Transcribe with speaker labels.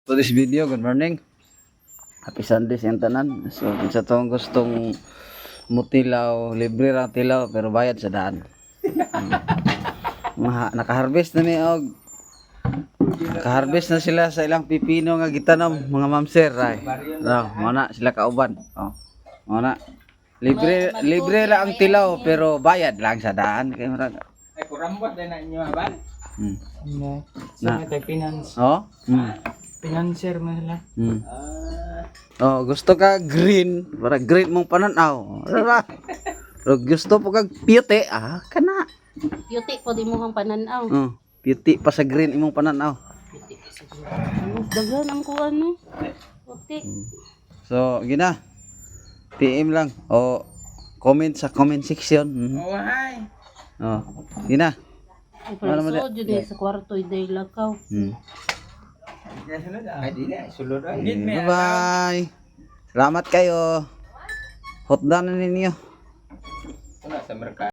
Speaker 1: To this video, good morning. Happy Sunday sa tanan. So, sa tong gustong mutilaw, libre ra tilaw pero bayad sa daan. Naka-harvest na ni og naka-harvest na sila sa ilang pipino nga gitanom, mga mamser ay. No, mana sila kauban. Oh. Mana libre lang ang tilaw pero bayad lang sa daan kay murag.
Speaker 2: Ay kurambot din na inyo haban.
Speaker 1: Na.
Speaker 2: Sa may finance.
Speaker 1: Oh.
Speaker 2: Financer mo sila.
Speaker 1: Oh, gusto ka green, para green mong pananaw. Diba? Pero gusto po kag puti, kana.
Speaker 3: Beauty po di mo ang pananaw.
Speaker 1: Oh, puti pa sa green imong pananaw.
Speaker 3: Beauty pa sa ano. Daghan ang kuan no. Puti.
Speaker 1: So, gina. PM lang o comment sa comment section.
Speaker 2: Oh hi.
Speaker 1: Oh, gina.
Speaker 3: Pero so jud sa kwarto iday lakaw.
Speaker 2: Ay di na sulod ay.
Speaker 1: Bye-bye. Salamat kayo. Hotdan na ninyo.
Speaker 2: Sa merkado.